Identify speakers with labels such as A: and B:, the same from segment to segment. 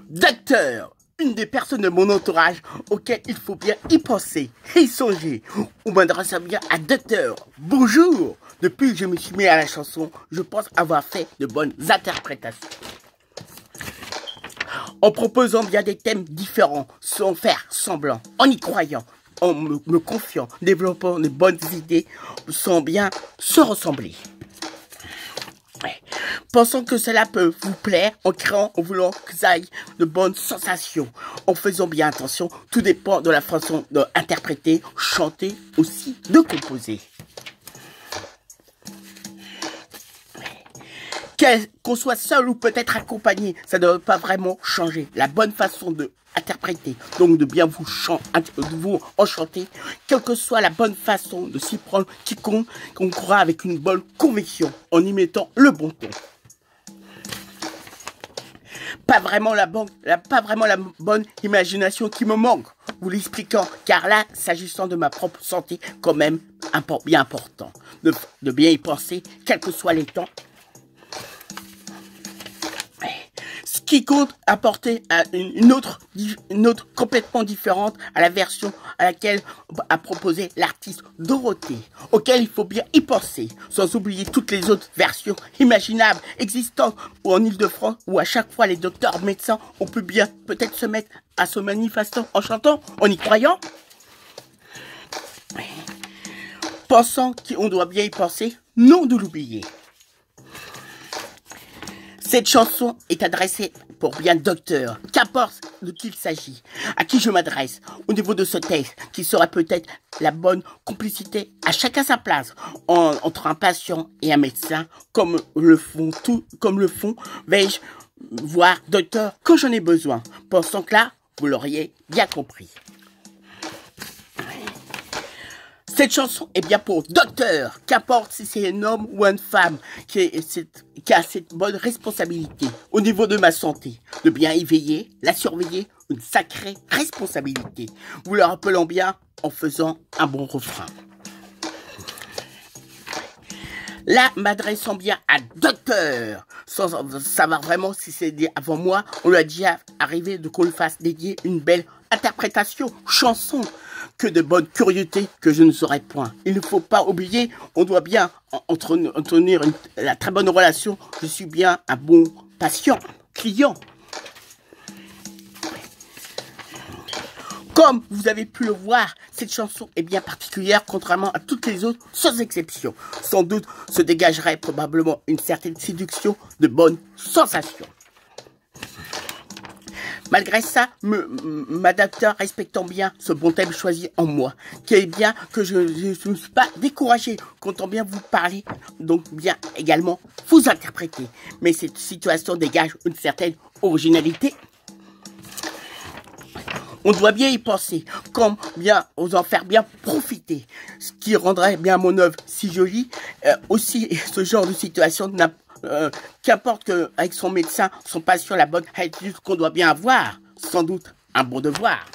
A: Docteur, une des personnes de mon entourage auxquelles il faut bien y penser, y songer. On m'adresse bien à docteur. Bonjour. Depuis que je me suis mis à la chanson, je pense avoir fait de bonnes interprétations. En proposant bien des thèmes différents, sans faire semblant, en y croyant, en me confiant, développant de bonnes idées, sans bien se ressembler. Pensant que cela peut vous plaire, en créant, en voulant que ça aille de bonnes sensations, en faisant bien attention, tout dépend de la façon d'interpréter, chanter, aussi de composer. Qu'on soit seul ou peut-être accompagné, ça ne doit pas vraiment changer. La bonne façon de interpréter, donc de bien vous enchanter, quelle que soit la bonne façon de s'y prendre, quiconque qu'on croit avec une bonne conviction, en y mettant le bon ton. Pas vraiment la bonne imagination qui me manque, vous l'expliquant, car là, s'agissant de ma propre santé, quand même, bien important, de bien y penser, quels que soient les temps. Ce qui compte apporter une autre complètement différente à la version à laquelle a proposé l'artiste Dorothée, auquel il faut bien y penser, sans oublier toutes les autres versions imaginables existantes en Ile-de-France, où à chaque fois les docteurs, médecins, on peut bien peut-être se mettre à se manifester en chantant, en y croyant. Pensant qu'on doit bien y penser, non de l'oublier. Cette chanson est adressée pour bien docteur, qu'importe de qui il s'agit, à qui je m'adresse, au niveau de ce texte, qui sera peut-être la bonne complicité à chacun sa place, entre un patient et un médecin, comme le font, vais-je voir docteur quand j'en ai besoin, pensant que là, vous l'auriez bien compris. Cette chanson est bien pour docteur, qu'importe si c'est un homme ou une femme qui a cette bonne responsabilité au niveau de ma santé, de bien y veiller, la surveiller, une sacrée responsabilité. Vous le rappelant bien en faisant un bon refrain. Là, m'adressant bien à docteur, sans savoir vraiment si c'est dit avant moi, on lui a déjà arrivé de qu'on le fasse dédier une belle interprétation, chanson, que de bonne curiosité que je ne saurais point. Il ne faut pas oublier, on doit bien entretenir la très bonne relation. Je suis bien un bon patient, client. Comme vous avez pu le voir, cette chanson est bien particulière, contrairement à toutes les autres, sans exception. Sans doute se dégagerait probablement une certaine séduction de bonnes sensations. Malgré ça, m'adaptant, respectant bien ce bon thème choisi en moi, qui est bien que je ne suis pas découragé, comptant bien vous parler, donc bien également vous interpréter. Mais cette situation dégage une certaine originalité. On doit bien y penser, comme bien vous en faire bien profiter, ce qui rendrait bien mon œuvre si jolie. Aussi, ce genre de situation qu'importe qu'avec son médecin, son patient, la bonne attitude qu'on doit bien avoir, sans doute un bon devoir.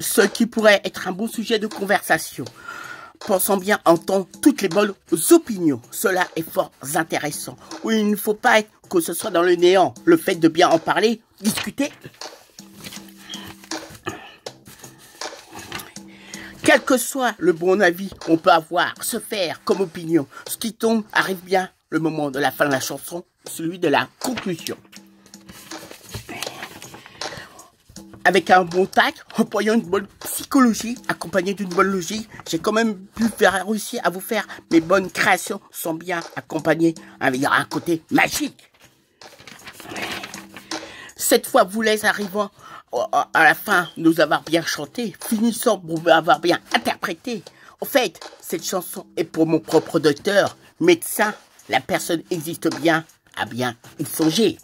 A: Ce qui pourrait être un bon sujet de conversation. Pensant bien entendre toutes les bonnes opinions, cela est fort intéressant. Oui, il ne faut pas être que ce soit dans le néant, le fait de bien en parler, discuter. Quel que soit le bon avis qu'on peut avoir, se faire comme opinion, ce qui tombe arrive bien le moment de la fin de la chanson, celui de la conclusion. Avec un bon tact, employant une bonne psychologie, accompagné d'une bonne logique, j'ai quand même pu réussir à vous faire mes bonnes créations sans bien accompagner avec un côté magique. Cette fois, vous les arrivant à la fin de nous avoir bien chanté, finissant pour avoir bien interprété. En fait, cette chanson est pour mon propre docteur, médecin. La personne existe bien, à bien y songer.